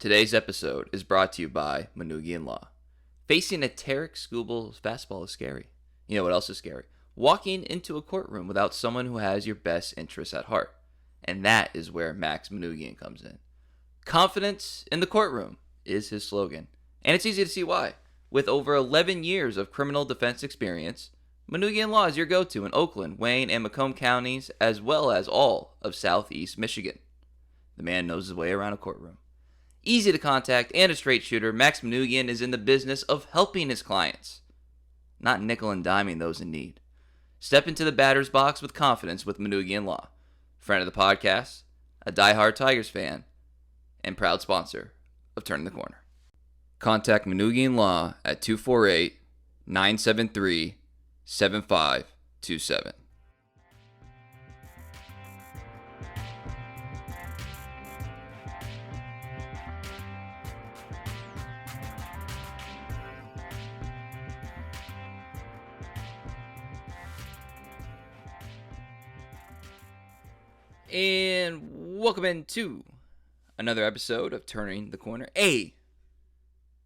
Today's episode is brought to you by Manugian Law. Facing a Tarek Skubal fastball is scary. You know what else is scary? Walking into a courtroom without someone who has your best interests at heart. And that is where Max Manugian comes in. Confidence in the courtroom is his slogan. And it's easy to see why. With over 11 years of criminal defense experience, Manugian Law is your go-to in Oakland, Wayne, and Macomb counties, as well as all of Southeast Michigan. The man knows his way around a courtroom. Easy to contact and a straight shooter, Max Manugian is in the business of helping his clients, not nickel and diming those in need. Step into the batter's box with confidence with Manugian Law. Friend of the podcast, a diehard Tigers fan, and proud sponsor of Turning the Corner. Contact Manugian Law at 248-973-7527. And welcome into another episode of Turning the Corner, a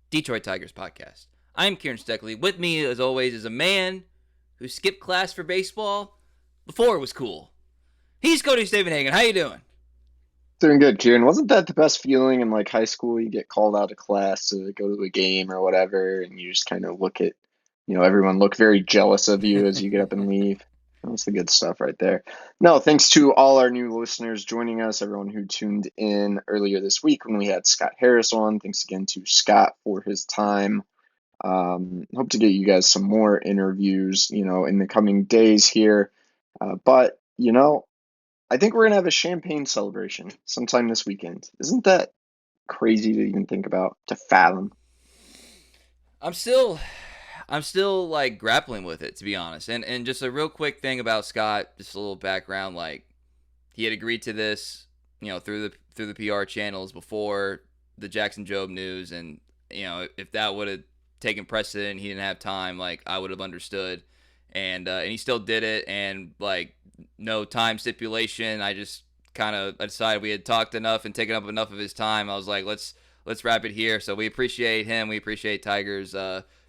Detroit Tigers podcast. I'm Kieran Steckley. With me, as always, is a man who skipped class for baseball before it was cool. He's Cody Stavenhagen. How you doing? Doing good, Kieran. Wasn't that the best feeling in high school? You get called out of class to go to a game or whatever, and you just kind of look at, everyone look very jealous of you as you get up and leave. That's the good stuff right there. No, thanks to all our new listeners joining us, everyone who tuned in earlier this week when we had Scott Harris on. Thanks again to Scott for his time. Hope to get you guys some more interviews, in the coming days here. But I think we're going to have a champagne celebration sometime this weekend. Isn't that crazy to even think about, to fathom? I'm still grappling with it, to be honest. And just a real quick thing about Scott, just a little background, he had agreed to this, through the PR channels before the Jackson Jobe news, and if that would have taken precedent and he didn't have time, I would have understood. And he still did it, and no time stipulation. I just I decided we had talked enough and taken up enough of his time. I was like, let's wrap it here. So we appreciate him. We appreciate Tigers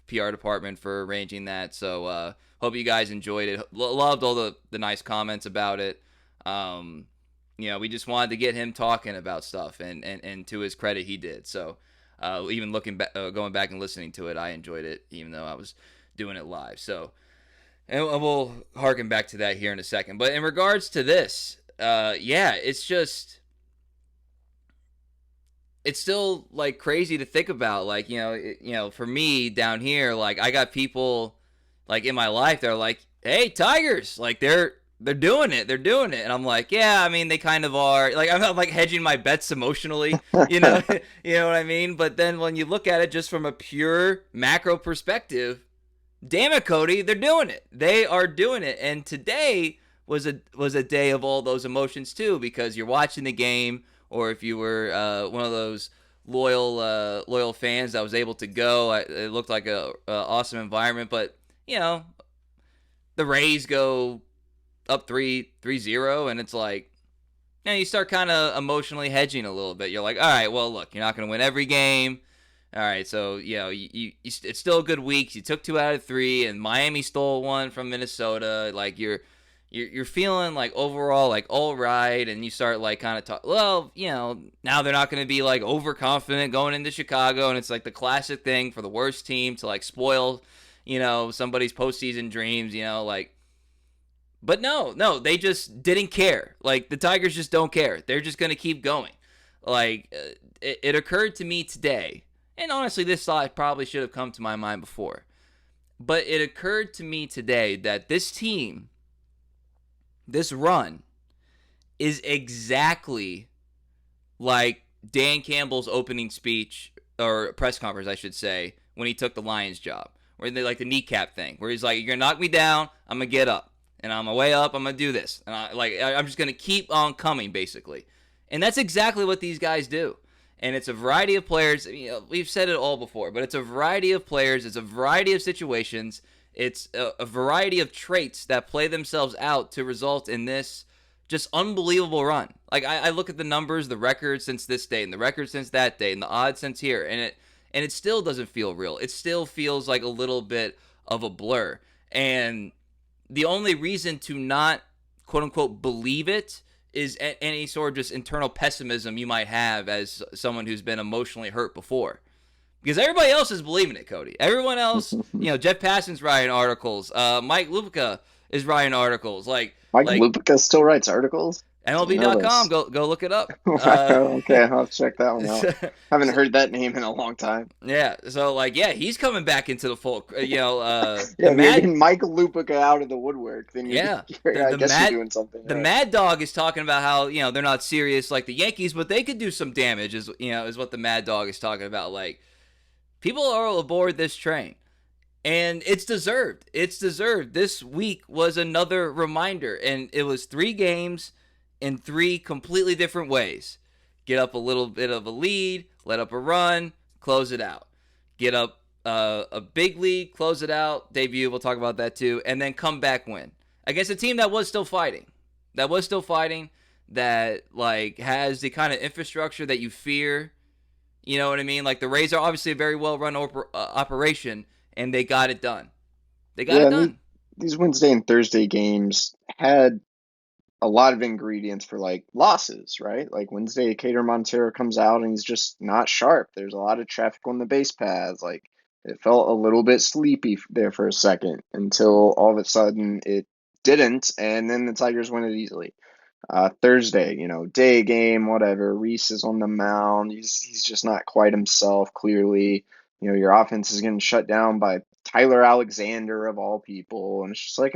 PR department for arranging that. So hope you guys enjoyed it. Loved all the nice comments about it. We just wanted to get him talking about stuff, and to his credit, he did. So even going back and listening to it, I enjoyed it, even though I was doing it live. So, and we'll harken back to that here in a second. But in regards to this, it's still crazy to think about. For me down here, I got people in my life that are like, hey, Tigers, they're doing it. They're doing it. And I'm like, yeah, I mean, they kind of are. I'm not hedging my bets emotionally, you know what I mean? But then when you look at it just from a pure macro perspective, damn it, Cody, they're doing it. They are doing it. And today was a day of all those emotions too, because you're watching the game, or if you were one of those loyal fans that was able to go, it looked like a awesome environment. But the Rays go up 3-0, and it's you start kind of emotionally hedging a little bit. You're like, all right, well, look, you're not going to win every game. All right, so it's still a good week. You took 2 out of 3, and Miami stole 1 from Minnesota. You're feeling overall all right, and you start kind of talk. Well, now they're not going to be overconfident going into Chicago, and it's the classic thing for the worst team to spoil somebody's postseason dreams. But no, they just didn't care. The Tigers just don't care. They're just going to keep going. It occurred to me today. And honestly, this thought probably should have come to my mind before. But it occurred to me today that this team, this run, is exactly like Dan Campbell's opening speech, or press conference, I should say, when he took the Lions job. Where they the kneecap thing. Where he's like, you're going to knock me down, I'm going to get up. And on my way up, I'm going to do this. And I'm just going to keep on coming, basically. And that's exactly what these guys do. And it's a variety of players. We've said it all before, but it's a variety of players. It's a variety of situations. It's a variety of traits that play themselves out to result in this just unbelievable run. Like I look at the numbers, the records since this date, and the records since that date, and the odds since here, and it still doesn't feel real. It still feels like a little bit of a blur. And the only reason to not quote unquote believe it is any sort of just internal pessimism you might have as someone who's been emotionally hurt before. Because everybody else is believing it, Cody. Everyone else, Jeff Passan's writing articles. Mike Lupica is writing articles. Mike Like Lupica still writes articles? Didn't know MLB.com. this. Go look it up. Okay, I'll have to check that one out. Haven't heard that name in a long time. Yeah. So he's coming back into the fold. Yeah, The if you're getting Mike Lupica out of the woodwork, then yeah, I guess you're doing something the right. Mad Dog is talking about how they're not serious like the Yankees, but they could do some damage. Is what the Mad Dog is talking about. Like people are aboard this train. And it's deserved. It's deserved. This week was another reminder. And it was 3 games in 3 completely different ways. Get up a little bit of a lead, let up a run, close it out. Get up a big lead, close it out, debut, we'll talk about that too, and then come back win. Against a team that was still fighting. That has the kind of infrastructure that you fear. You know what I mean? Like the Rays are obviously a very well-run operation, and they got it done. They got it done. These Wednesday and Thursday games had a lot of ingredients for losses, right? Like Wednesday, Cater Montero comes out and he's just not sharp. There's a lot of traffic on the base paths. Like it felt a little bit sleepy there for a second until all of a sudden it didn't, and then the Tigers win it easily. Thursday, day game, whatever. Reese is on the mound. He's just not quite himself, clearly. Your offense is getting shut down by Tyler Alexander of all people. And it's just like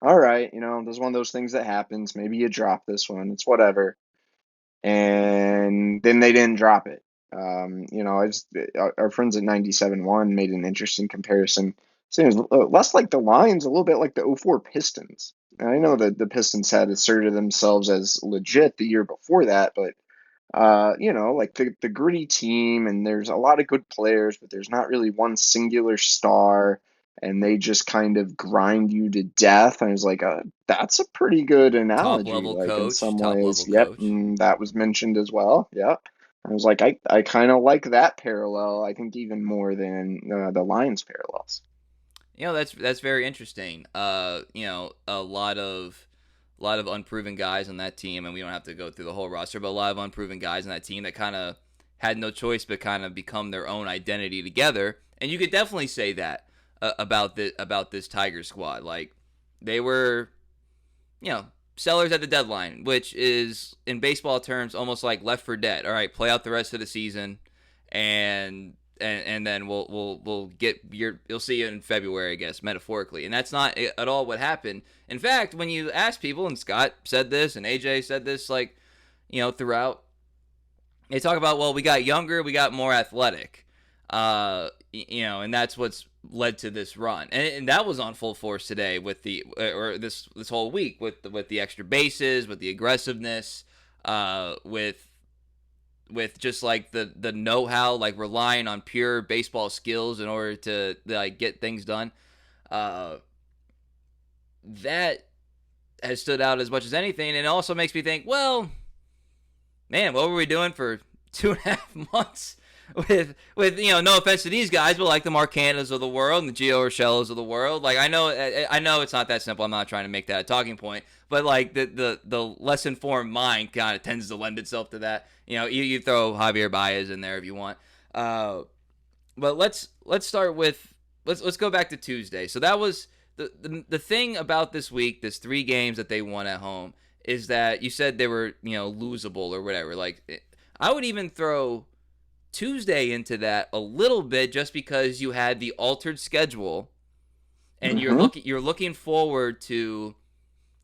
all right, there's one of those things that happens. Maybe you drop this one. It's whatever. And then they didn't drop it. Our friends at 97.1 made an interesting comparison. So it was less like the Lions, a little bit like the '04 Pistons. And I know that the Pistons had asserted themselves as legit the year before that, but like the gritty team, and there's a lot of good players, but there's not really one singular star, and they just kind of grind you to death. And I was like, that's a pretty good analogy, in some ways. Yep, and that was mentioned as well. Yep. I was like, I kind of like that parallel, I think, even more than the Lions parallels. That's very interesting. A lot of unproven guys on that team, and we don't have to go through the whole roster, but a lot of unproven guys on that team that kind of had no choice but kind of become their own identity together. And you could definitely say that about this Tiger squad. Like they were, sellers at the deadline, which is in baseball terms almost like left for dead. All right, play out the rest of the season, and then we'll get you'll see you in February, I guess, metaphorically. And that's not at all what happened. In fact, when you ask people, and Scott said this, and AJ said this, throughout, they talk about, well, we got younger, we got more athletic, and that's what's led to this run, and that was on full force today with this whole week with the extra bases, with the aggressiveness, with just like the know-how, like relying on pure baseball skills in order to get things done. That has stood out as much as anything, and it also makes me think, well, man, what were we doing for 2.5 months with no offense to these guys, but like the Marcanas of the world and the Gio Urshela's of the world. Like I know it's not that simple. I'm not trying to make that a talking point, but like the less informed mind kind of tends to lend itself to that. You throw Javier Baez in there if you want. But let's start with let's go back to Tuesday. So that was the thing about this week, this 3 games that they won at home, is that you said they were losable or whatever. Like I would even throw Tuesday into that a little bit, just because you had the altered schedule, and you're looking forward to,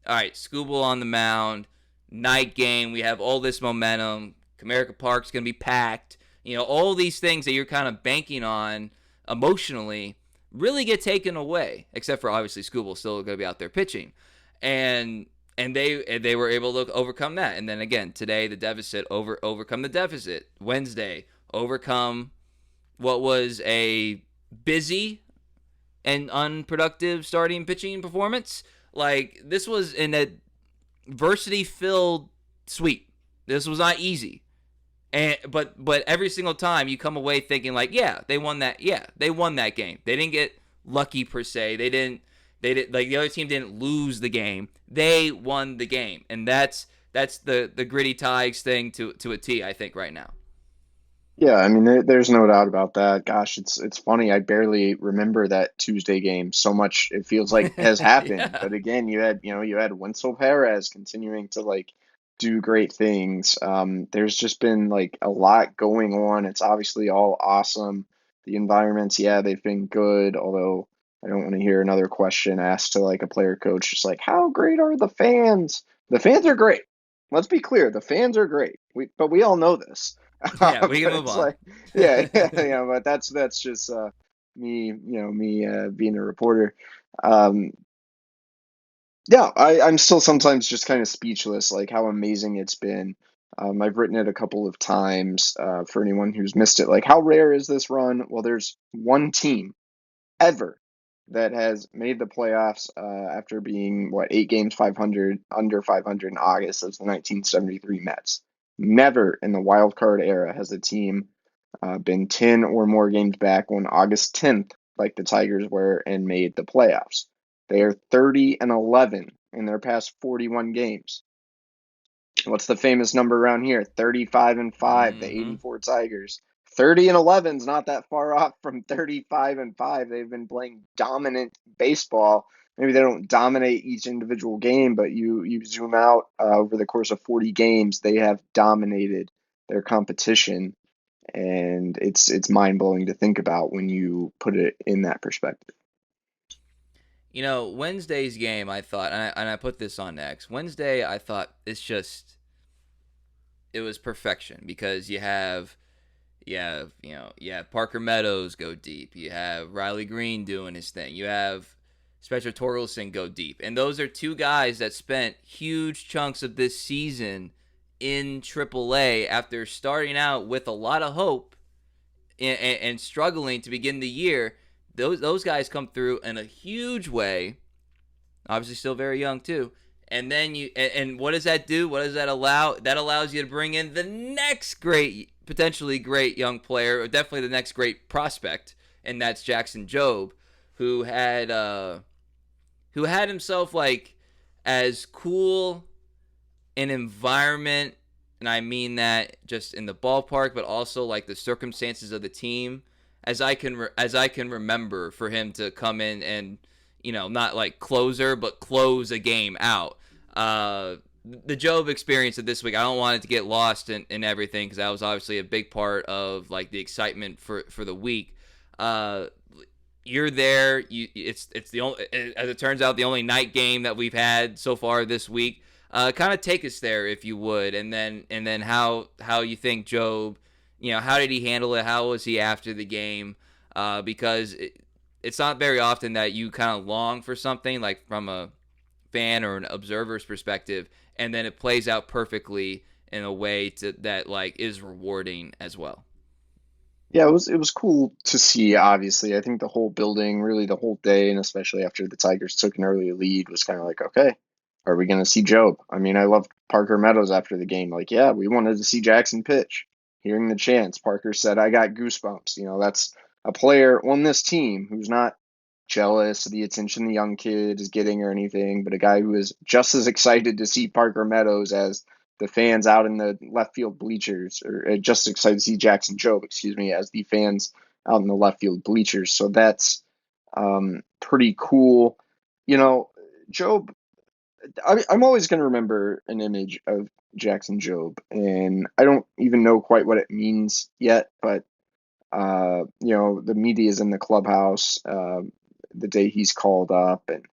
all right, Skubal on the mound, night game. We have all this momentum. Comerica Park's gonna be packed. All these things that you're kind of banking on emotionally really get taken away, except for obviously Skubal still going to be out there pitching, and they were able to overcome that. And then again today, the deficit overcome the deficit. Wednesday, overcome what was a busy and unproductive starting pitching performance. Like this was adversity filled sweep. This was not easy. And but every single time you come away thinking like, yeah, they won that. Yeah, they won that game. They didn't get lucky per se. They did like the other team didn't lose the game. They won the game. And that's the gritty Tigers thing to a T, I think, right now. Yeah, I mean, there's no doubt about that. Gosh, it's funny. I barely remember that Tuesday game. So much it feels like has happened. Yeah. But again, you had Winslow Perez continuing to like do great things. There's just been like a lot going on. It's obviously all awesome. The environments, yeah, they've been good. Although I don't want to hear another question asked to like a player coach, just like, how great are the fans? The fans are great. Let's be clear, the fans are great. But we all know this. Yeah, we can But move it's on. like, yeah, yeah, but that's just me being a reporter. Um, yeah, I'm still sometimes just kind of speechless, like how amazing it's been. I've written it a couple of times for anyone who's missed it. Like, how rare is this run? Well, there's one team ever that has made the playoffs after being what 8 games 500 under 500 in August. As the 1973 Mets. Never in the wild card era has a team been 10 or more games back on August 10th, like the Tigers were, and made the playoffs. They are 30-11 in their past 41 games. What's the famous number around here? 35-5, the Mm-hmm. 84 Tigers. 30-11 is not that far off from 35-5. They've been playing dominant baseball. Maybe they don't dominate each individual game, but you zoom out over the course of 40 games, they have dominated their competition, and it's mind blowing to think about when you put it in that perspective. Wednesday's game, I thought, and I put this on X. Wednesday, I thought it was perfection because you have Parker Meadows go deep. You have Riley Green doing his thing. You have Spencer Torkelson go deep. And those are two guys that spent huge chunks of this season in AAA after starting out with a lot of hope and struggling to begin the year. Those guys come through in a huge way. Obviously, still very young too. And then and what does that do? What does that allow? That allows you to bring in the next great, potentially great young player, or definitely the next great prospect, and that's Jackson Jobe, who had himself like as cool an environment, and I mean that just in the ballpark, but also like the circumstances of the team, as I can remember for him to come in and not like closer, but close a game out. The Job experience of this week, I don't want it to get lost in everything because that was obviously a big part of like the excitement for the week. Uh, you're there. It's the only, as it turns out, the only night game that we've had so far this week. Kind of take us there if you would, and then how you think Job, how did he handle it? How was he after the game? Because it's not very often that you kind of long for something like from a fan or an observer's perspective, and then it plays out perfectly in a way that like is rewarding as well. Yeah, it was cool to see, obviously. I think the whole building, really the whole day, and especially after the Tigers took an early lead, was kind of like, okay, are we going to see Job? I mean, I loved Parker Meadows after the game. Like, yeah, we wanted to see Jackson pitch. Hearing the chants, Parker said, I got goosebumps. That's a player on this team who's not jealous of the attention the young kid is getting or anything, but a guy who is just as excited to see Parker Meadows as the fans out in the left field bleachers, or just excited to see Jackson Jobe, excuse me, as the fans out in the left field bleachers. So that's pretty cool. You know, Jobe, I'm always going to remember an image of Jackson Jobe, and I don't even know quite what it means yet, but the media is in the clubhouse the day he's called up, and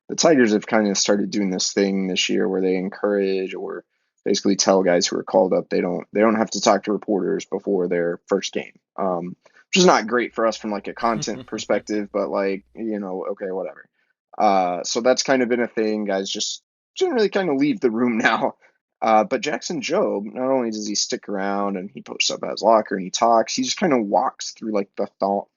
the Tigers have kind of started doing this thing this year where they encourage or basically tell guys who are called up they don't have to talk to reporters before their first game, which is not great for us from like a content perspective, but like okay, whatever. So that's kind of been a thing. Guys just generally kind of leave the room now. But Jackson Jobe, not only does he stick around and he posts up at his locker and he talks, he just kind of walks through like the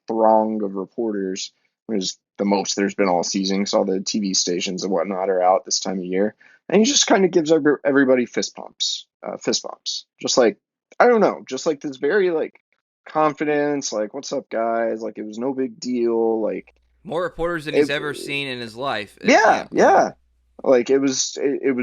throng of reporters with his the most there's been all season, because all the TV stations and whatnot are out this time of year. And he just kind of gives everybody fist bumps. Just like, I don't know, just like this very like confidence, like, what's up, guys? Like, it was no big deal. Like, More reporters than he's it, ever seen in his life. yeah, Yeah. yeah. Like, it was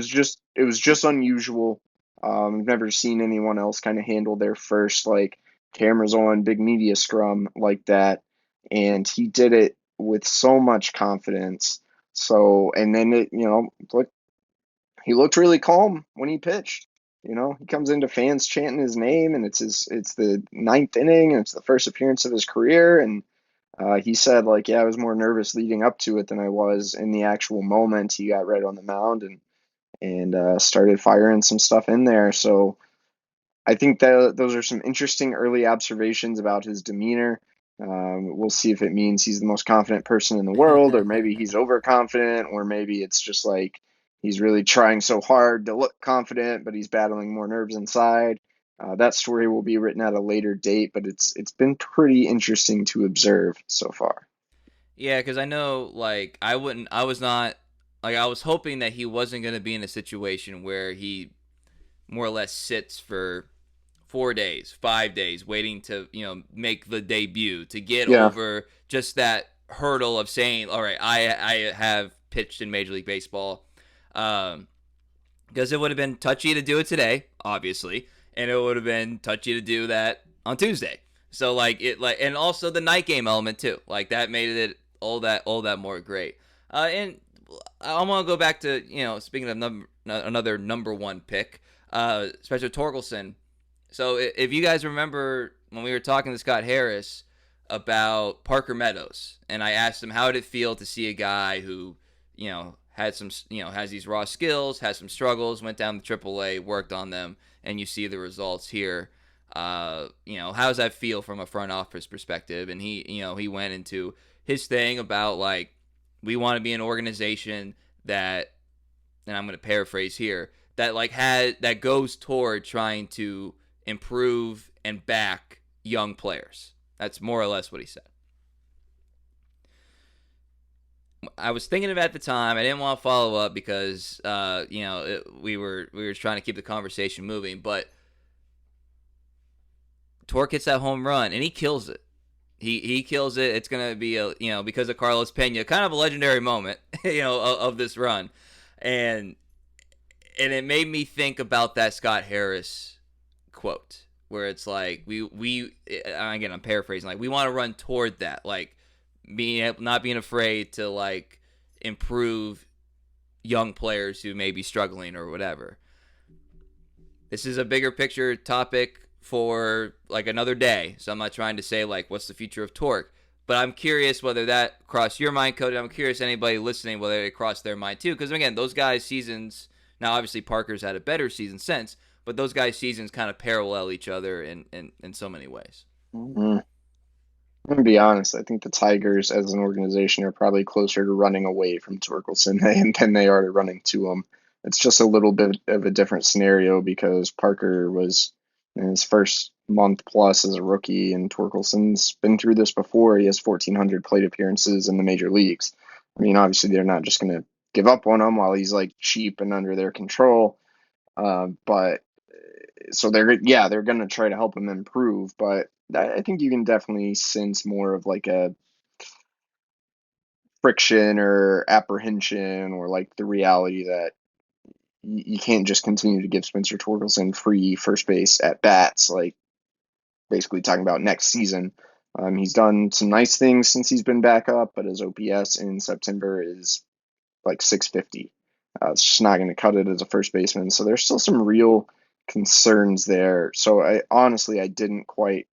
just unusual. I've never seen anyone else kind of handle their first like cameras on big media scrum like that, and he did it with so much confidence. So, and then look, he looked really calm when he pitched. He comes into fans chanting his name, and it's the ninth inning, and it's the first appearance of his career, and he said, like, yeah, I was more nervous leading up to it than I was in the actual moment. He got right on the mound and started firing some stuff in there. So I think that those are some interesting early observations about his demeanor. We'll see if it means he's the most confident person in the world, or maybe he's overconfident, or maybe it's just like he's really trying so hard to look confident, but he's battling more nerves inside. That story will be written at a later date, but it's been pretty interesting to observe so far. Yeah, because I know, like, I was not, like, I was hoping that he wasn't going to be in a situation where he more or less sits for 4 days, 5 days, waiting to, make the debut, to get Yeah, over just that hurdle of saying, all right, I have pitched in Major League Baseball. Um, because it would have been touchy to do it today, obviously, and it would have been touchy to do that on Tuesday. So and also the night game element too, like that made it all that more great. And I want to go back to speaking of another number one pick, Spencer Torkelson. So if you guys remember when we were talking to Scott Harris about Parker Meadows, and I asked him how did it feel to see a guy who had some, has these raw skills, has some struggles, went down to AAA, worked on them, and you see the results here. How does that feel from a front office perspective? And he went into his thing about like, we want to be an organization that, and I'm going to paraphrase here, that that goes toward trying to improve and back young players. That's more or less what he said. I was thinking of it at the time. I didn't want to follow up because we were trying to keep the conversation moving. But Torque hits that home run and he kills it. He kills it. It's gonna be because of Carlos Pena, kind of a legendary moment of this run, and it made me think about that Scott Harris quote where it's like we again, I'm paraphrasing, like we want to run toward that, like not being afraid to like improve young players who may be struggling or whatever. This is a bigger picture topic for like another day, so I'm not trying to say like what's the future of Torque, but I'm curious whether that crossed your mind, Cody. I'm curious anybody listening whether it crossed their mind too, because again, those guys' seasons, now obviously Parker's had a better season since, but those guys' seasons kind of parallel each other in so many ways. mm-hmm. I'm gonna be honest. I think the Tigers, as an organization, are probably closer to running away from Torkelson than they are to running to him. It's just a little bit of a different scenario because Parker was in his first month plus as a rookie, and Torkelson's been through this before. He has 1,400 plate appearances in the major leagues. I mean, obviously, they're not just gonna give up on him while he's like cheap and under their control. But so they're gonna try to help him improve, but I think you can definitely sense more of like a friction or apprehension, or like the reality that you can't just continue to give Spencer Torkelson free first base at bats, like basically talking about next season. He's done some nice things since he's been back up, but his OPS in September is like 650. It's just not going to cut it as a first baseman. So there's still some real concerns there. So I didn't quite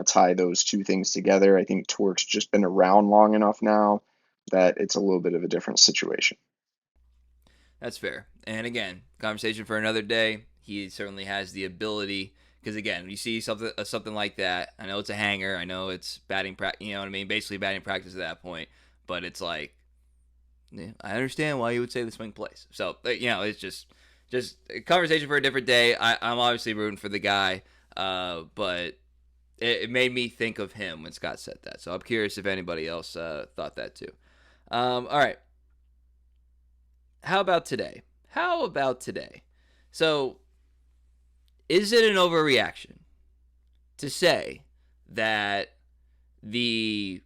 tie those two things together. I think Torque's just been around long enough now that it's a little bit of a different situation. That's fair. And again, conversation for another day. He certainly has the ability, because again, you see something like that. I know it's a hanger. I know it's batting practice. You know what I mean? Basically batting practice at that point. But it's like, yeah, I understand why you would say the swing plays. So it's just a conversation for a different day. I'm obviously rooting for the guy, but it made me think of him when Scott said that. So I'm curious if anybody else thought that too. All right. How about today? How about today? So, is it an overreaction to say that the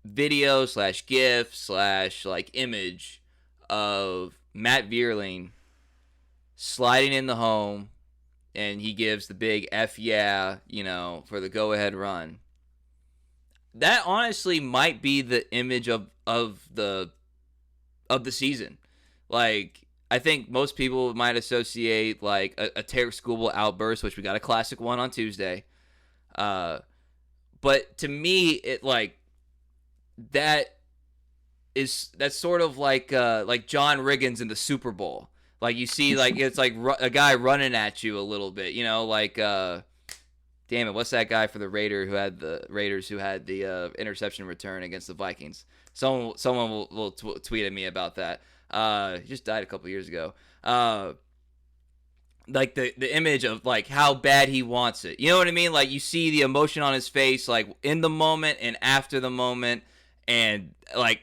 video slash gif slash like image of Matt Vierling sliding in the home and he gives the big F yeah, for the go ahead run? That honestly might be the image of the season. Like, I think most people might associate like a Tarek Schoolboy outburst, which we got a classic one on Tuesday. Uh, but to me, it like that that's sort of like John Riggins in the Super Bowl. Like you see, like it's like a guy running at you a little bit, like damn it, what's that guy for the Raiders who had the interception return against the Vikings? Someone will tweet at me about that. He just died a couple years ago. Like the image of like how bad he wants it. You know what I mean? Like you see the emotion on his face, like in the moment and after the moment, and like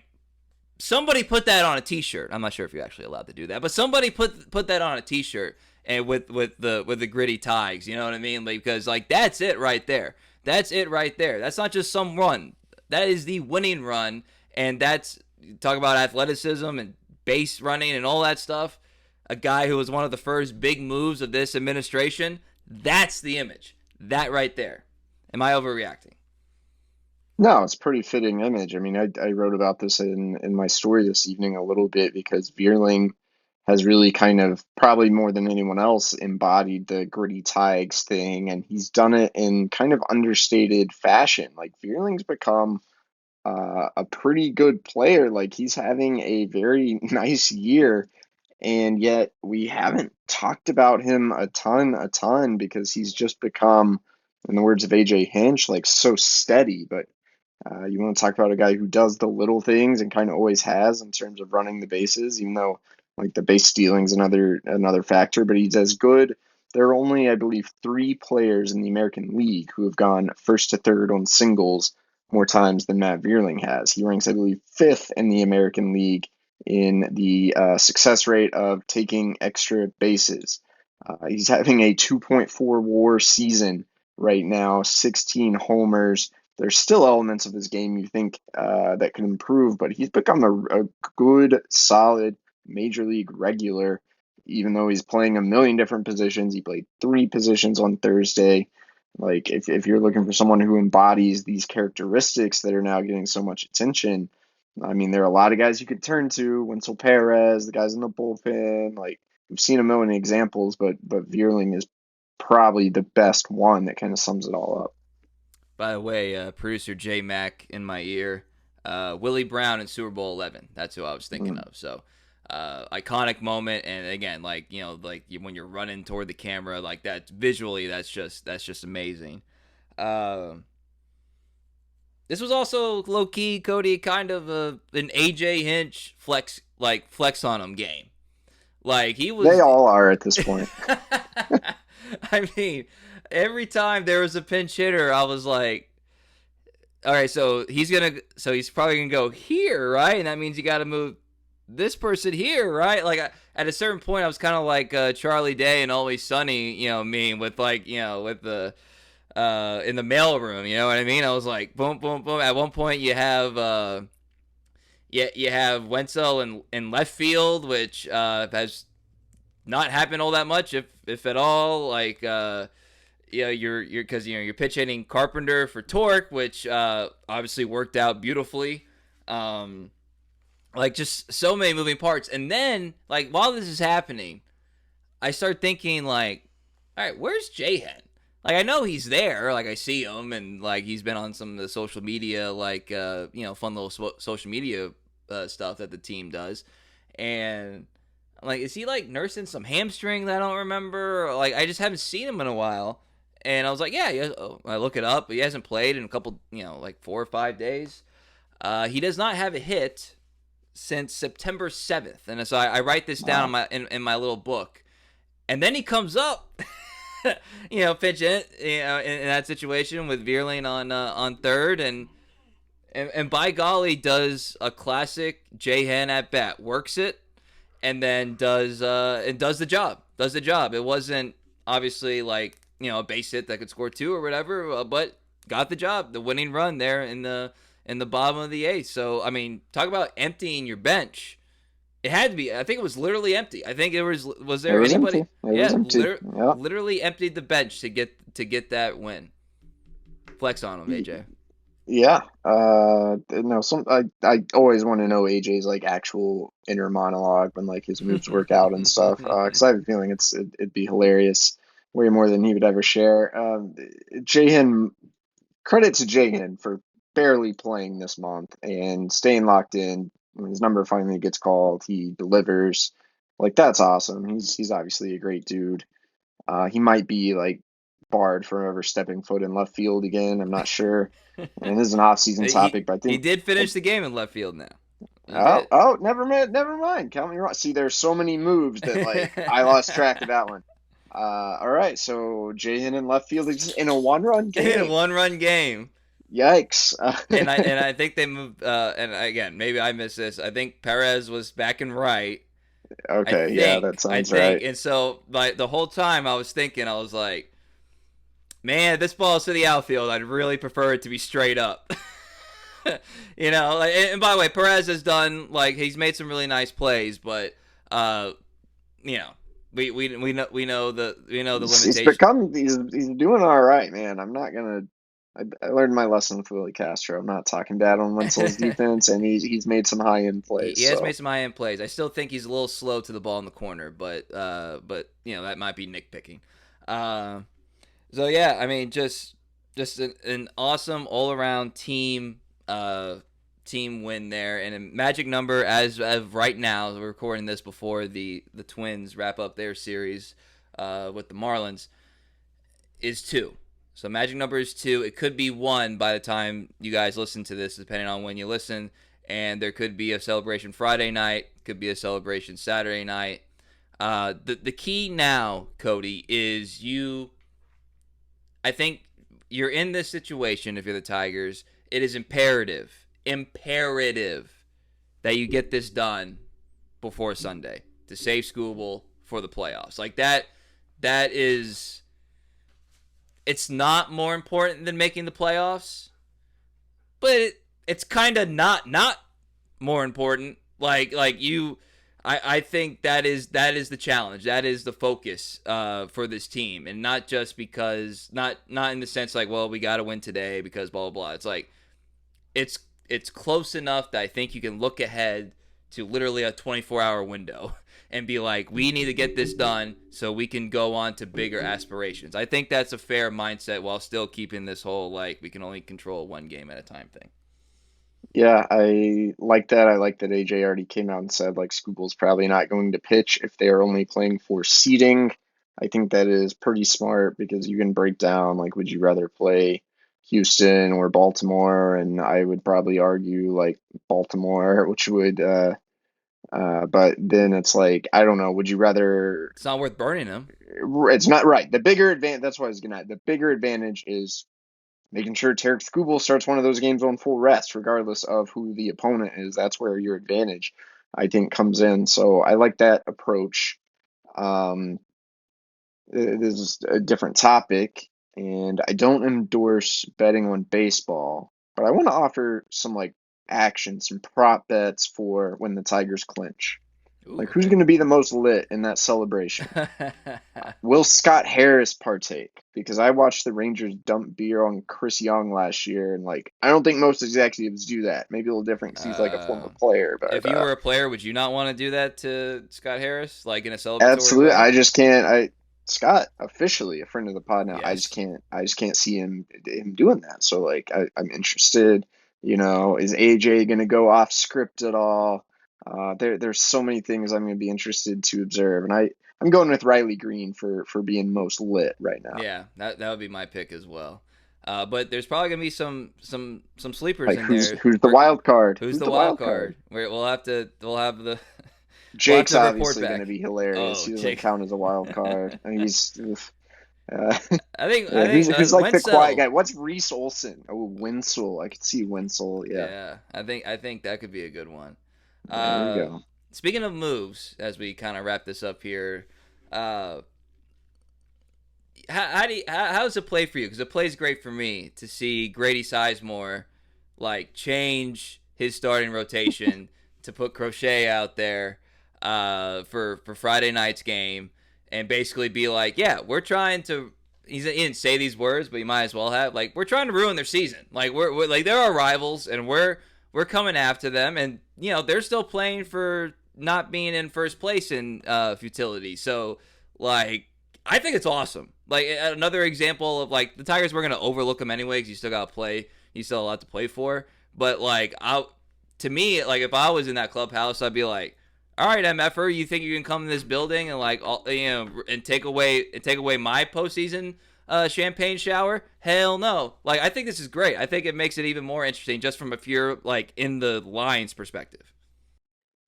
somebody put that on a T-shirt. I'm not sure if you're actually allowed to do that, but somebody put that on a T-shirt and with the gritty ties. You know what I mean? Like, because like that's it right there. That's it right there. That's not just some run. That is the winning run, and that's talk about athleticism and base running and all that stuff. A guy who was one of the first big moves of this administration. That's the image. That right there. Am I overreacting? No, it's a pretty fitting image. I mean, I wrote about this in my story this evening a little bit because Vierling has really kind of, probably more than anyone else, embodied the gritty Tigers thing, and he's done it in kind of understated fashion. Like, Vierling's become a pretty good player. Like, he's having a very nice year, and yet we haven't talked about him a ton, because he's just become, in the words of AJ Hinch, like so steady. But you want to talk about a guy who does the little things and kind of always has in terms of running the bases, even though like the base stealing's another factor, but he's as good. There are only, I believe, 3 players in the American League who have gone first to third on singles more times than Matt Vierling has. He ranks, I believe, fifth in the American League in the success rate of taking extra bases. He's having a 2.4 WAR season right now, 16 homers. There's still elements of his game you think that can improve, but he's become a good, solid major league regular, even though he's playing a million different positions. He played 3 positions on Thursday. Like, if you're looking for someone who embodies these characteristics that are now getting so much attention, I mean, there are a lot of guys you could turn to. Winsel Perez, the guys in the bullpen. Like, we've seen a million examples, but Vierling is probably the best one that kind of sums it all up. By the way, producer J Mac in my ear, Willie Brown in Super Bowl 11. That's who I was thinking of. So, iconic moment, and again, like when you're running toward the camera, like that visually, that's just amazing. This was also low key, Cody, kind of an AJ Hinch flex on him game. Like he was. They all are at this point. I mean, every time there was a pinch hitter, I was like, all right, so he's probably gonna go here, right? And that means you got to move this person here, right? Like at a certain point, I was kind of like Charlie Day and Always Sunny, me with like, with the in the mailroom, you know what I mean? I was like, boom, boom, boom. At one point, you have you have Wenzel in left field, which has not happened all that much, if at all. Like you're because you're pitch hitting Carpenter for Torque, which obviously worked out beautifully. Like just so many moving parts, and then like while this is happening, I start thinking like, all right, where's J-Hen? Like I know he's there, like I see him, and like he's been on some of the social media, like fun little social media stuff that the team does, and I'm like, is he like nursing some hamstring that I don't remember? Or, like I just haven't seen him in a while, and I was like, yeah. I look it up, but he hasn't played in a couple, like 4 or 5 days. He does not have a hit since September 7th, and so I write this down in my little book, and then he comes up. Pitch it, in that situation with Vierling on third, and and by golly, does a classic J Hen at bat, works it, and then does the job. Does the job. It wasn't obviously like a base hit that could score two or whatever, but got the job. The winning run there in the bottom of the eighth. So I mean, talk about emptying your bench. It had to be. I think it was literally empty. I think it was. Was It there was anybody? empty. It Yeah, was empty. Yeah. literally emptied the bench to get that win. Flex on him, AJ. Yeah. No, I always want to know AJ's like actual inner monologue when like his moves work out and stuff. Because I have a feeling it'd be hilarious, way more than he would ever share. Jahan, credit to Jahan for barely playing this month and staying locked in. When his number finally gets called, he delivers. Like that's awesome. He's obviously a great dude. He might be like barred from ever stepping foot in left field again. I'm not sure. And this is an off-season topic, but I He think. did finish the game in left field now. He Oh, did. oh, never mind, never mind. Count me wrong. See, there's so many moves that like I lost track of that one. All right, so Jahan in left field is in a one-run In a game. one-run game. Yikes! And I think they moved. And again, maybe I missed this. I think Perez was back and right. Okay, yeah, that I sounds think, right. and so like the whole time I was thinking, I was like, man, if this ball's to the outfield, I'd really prefer it to be straight up. And by the way, Perez has done like he's made some really nice plays, but uh, you know, we know the He's limitation. become he's doing all right, man. I'm not gonna. I learned my lesson with Willie Castro. I'm not talking bad on Wenzel's defense, and he's made some high end plays. He has So made some high end plays. I still think he's a little slow to the ball in the corner, but that might be nitpicking. Uh, so yeah, I mean, just an awesome all around team win there, and a magic number as of right now. We're recording this before the Twins wrap up their series with the Marlins. Is 2. So magic number is 2. It could be 1 by the time you guys listen to this, depending on when you listen. And there could be a celebration Friday night, could be a celebration Saturday night. The key now, Cody, is I think you're in this situation if you're the Tigers. It is imperative that you get this done before Sunday to save Scooble for the playoffs. Like that is, it's not more important than making the playoffs, but it's kind of not more important. I think that is the challenge. That is the focus for this team, and not just because not in the sense like, well, we got to win today because blah blah blah. It's like it's close enough that I think you can look ahead to literally a 24-hour window and be like, we need to get this done so we can go on to bigger aspirations. I think that's a fair mindset while still keeping this whole like we can only control one game at a time thing. yeah, I like that. I like that AJ already came out and said like Scooble's probably not going to pitch if they are only playing for seeding. I think that is pretty smart because you can break down like would you rather play Houston or Baltimore, and I would probably argue like Baltimore, which would but then it's like I don't know, would you rather It's not worth burning them. it's not right. The bigger advantage that's what I was gonna add. The bigger advantage is making sure Tarek Skubal starts one of those games on full rest, regardless of who the opponent is. That's where your advantage, I think, comes in. So I like that approach. Um, this is a different topic, and I don't endorse betting on baseball, but I want to offer some like action, some prop bets for when the Tigers clinch. Ooh, Like, who's okay. going to be the most lit in that celebration? Will Scott Harris partake? Because I watched the Rangers dump beer on Chris Young last year, and like I don't think most executives do that. Maybe a little different because he's like a former uh, player, if but you were a player, would you not want to do that to Scott Harris, like in a celebratory absolutely, way? I just can't. I Scott officially a friend of the pod now. I just Yes. can't. I just can't see him doing that. So like I'm interested. Is AJ going to go off script at all? There's so many things I'm going to be interested to observe, and I'm going with Riley Green for being most lit right now. Yeah, that would be my pick as well. But there's probably gonna be some sleepers Like in who's there. who's the wild card? Who's Who's the the wild wild card? card? We'll have the we'll have Jake's to report obviously going to back. be hilarious. Oh, He doesn't Jake. count as a wild card. And he's Uh, I yeah, think who's like the quiet Wenzel. guy? What's Reese Olson? Oh, Winsel. I could see Winsel. Yeah, Yeah, I think that could be a good one. there we Uh, go. Speaking of moves, as we kind of wrap this up here, uh, how does it play for you? Because it plays great for me to see Grady Sizemore like change his starting rotation to put Crochet out there for Friday night's game and basically be like, yeah, we're trying to. He didn't say these words, but he might as well have. Like, we're trying to ruin their season. Like, we're like they're our rivals, and we're coming after them, and you know they're still playing for not being in first place in futility. So, like, I think it's awesome. Like another example of like the Tigers were gonna overlook them anyway because you still got to play. You still have a lot to play for. But like, to me, like if I was in that clubhouse, I'd be like, all right, MFer, you think you can come in this building and like, you know, and take away my postseason champagne shower? Hell no! Like I think this is great. I think it makes it even more interesting just from a pure like in the lines perspective.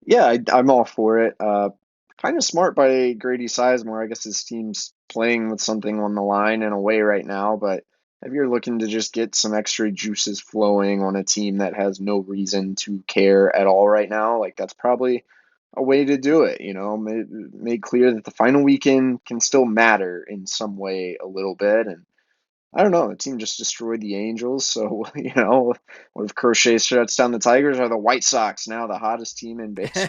Yeah, I'm all for it. Kind of smart by Grady Sizemore. I guess his team's playing with something on the line in a way right now, but if you're looking to just get some extra juices flowing on a team that has no reason to care at all right now, like that's probably a way to do it. Make clear that the final weekend can still matter in some way a little bit, and I don't know. The team just destroyed the Angels, so what if Crochet shuts down the Tigers? Are the White Sox now the hottest team in baseball?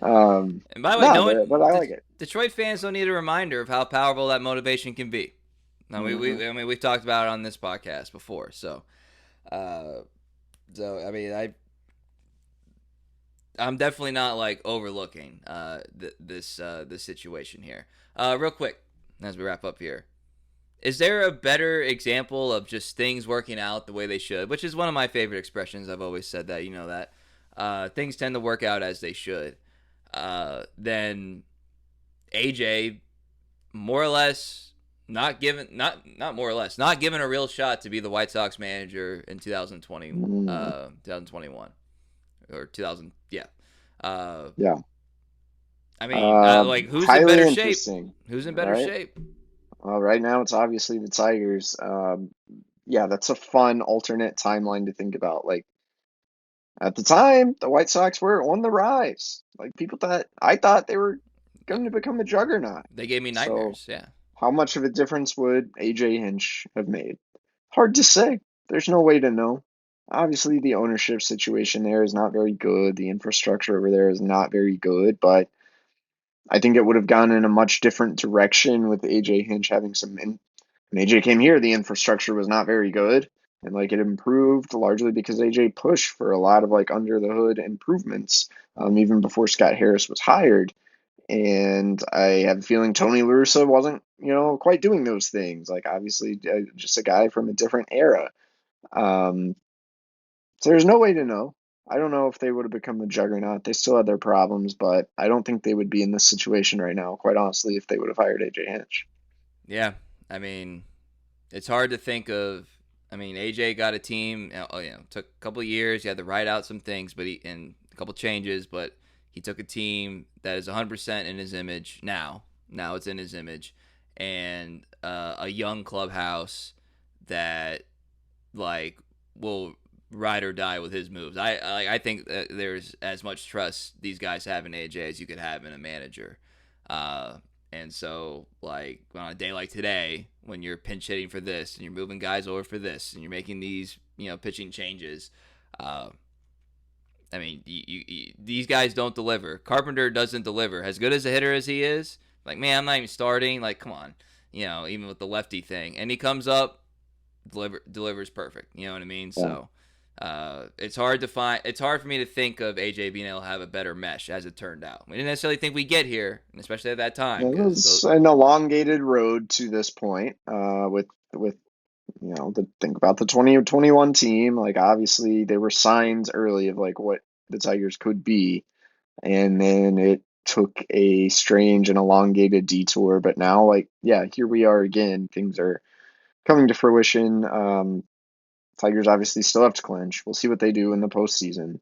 And by the way, No, no one, but I like it. Detroit fans don't need a reminder of how powerful that motivation can be. No, Hmm. I mean, we've talked about it on this podcast before. Uh, I mean, I'm definitely not like overlooking this situation here. Real quick, as we wrap up here, is there a better example of just things working out the way they should? Which is one of my favorite expressions. I've always said that. You know that things tend to work out as they should. Then AJ more or less not more or less not given a real shot to be the White Sox manager in 2020 Mm, 2021 or 2000, yeah. Uh yeah. I mean, like who's in Highly better shape? interesting, Who's in better right? shape? Well, right now it's obviously the Tigers. Yeah, that's a fun alternate timeline to think about. Like at the time, the White Sox were on the rise. Like I thought they were going to become a juggernaut. They gave me So nightmares. Yeah. how much of a difference would AJ Hinch have made? Hard to say. There's no way to know. Obviously, the ownership situation there is not very good. The infrastructure over there is not very good, but I think it would have gone in a much different direction with AJ Hinch having some. When AJ came here, the infrastructure was not very good, and like it improved largely because AJ pushed for a lot of like under the hood improvements, even before Scott Harris was hired. And I have a feeling Tony La Russa wasn't, quite doing those things. Like obviously, just a guy from a different era. Um, so there's no way to know. I don't know if they would have become the juggernaut. They still had their problems, but I don't think they would be in this situation right now, quite honestly, if they would have hired AJ Hinch. Yeah. I mean, it's hard to think of. I mean, AJ got a team. Took a couple of years. He had to write out some things, but and a couple changes. But he took a team that is 100% in his image now. Now it's in his image, and a young clubhouse that like will ride or die with his moves. I think that there's as much trust these guys have in AJ as you could have in a manager. Uh, and so, like on a day like today, when you're pinch hitting for this and you're moving guys over for this and you're making these pitching changes, uh, I mean these guys don't deliver. Carpenter doesn't deliver. As good as a hitter as he is, like man, I'm not even starting. Like come on, even with the lefty thing, and he comes up delivers perfect. You know what I mean? Yeah. So it's hard to find. It's hard for me to think of AJ being able to have a better mesh as it turned out. We didn't necessarily think we would get here, especially at that time, It because was an elongated road to this point, with think about the 2021 team. Like obviously there were signs early of like what the Tigers could be, and then it took a strange and elongated detour. But now, like, yeah, here we are again. Things are coming to fruition. Tigers obviously still have to clinch. We'll see what they do in the postseason.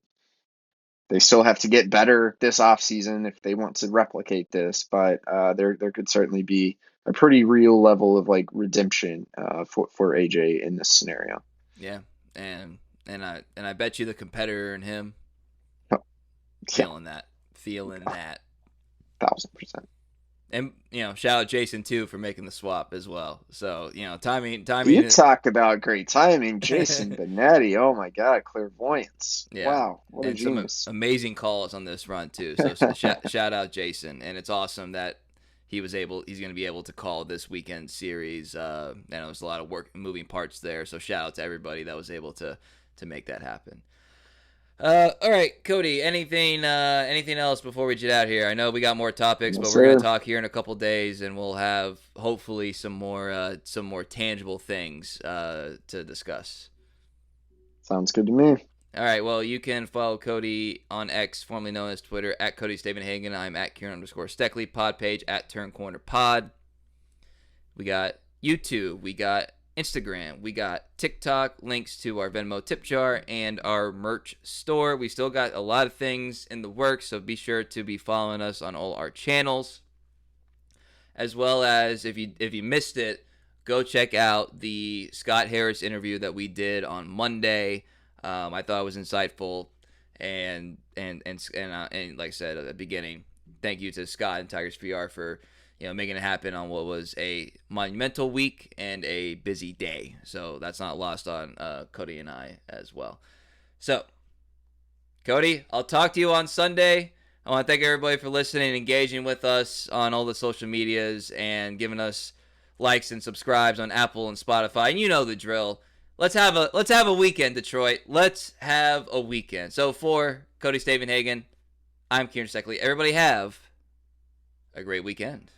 they still have to get better this offseason if they want to replicate this, but there could certainly be a pretty real level of like redemption for AJ in this scenario. Yeah, and I bet you the competitor in him Oh, yeah, feeling that. 1000%. And shout out Jason too for making the swap as well. So timing. You talk about great timing, Jason Benetti. Oh my God, clairvoyance! Yeah, Wow, what a and some genius. amazing calls on this run too. So shout out Jason, and it's awesome that he's going to be able to call this weekend series. And there was a lot of moving parts there. So shout out to everybody that was able to make that happen. All right, Cody. Anything else before we jet out here? I know we got more topics, Yes, but we're sir. gonna talk here in a couple days, and we'll have hopefully some more tangible things to discuss. Sounds good to me. All right. Well, you can follow Cody on X, formerly known as Twitter, at Cody Stavenhagen. I'm at Kieran_Steckley. Pod page at Turn Corner Pod. We got YouTube. We got Instagram. We got TikTok, links to our Venmo tip jar, and our merch store. We still got a lot of things in the works, so be sure to be following us on all our channels. As well as, if you missed it, go check out the Scott Harris interview that we did on Monday. I thought it was insightful, and like I said at the beginning, thank you to Scott and Tigers PR for making it happen on what was a monumental week and a busy day. So that's not lost on Cody and I as well. So, Cody, I'll talk to you on Sunday. I want to thank everybody for listening and engaging with us on all the social medias and giving us likes and subscribes on Apple and Spotify. And you know the drill. Let's have a weekend, Detroit. Let's have a weekend. So for Cody Stavenhagen, I'm Kieran Steckley. Everybody have a great weekend.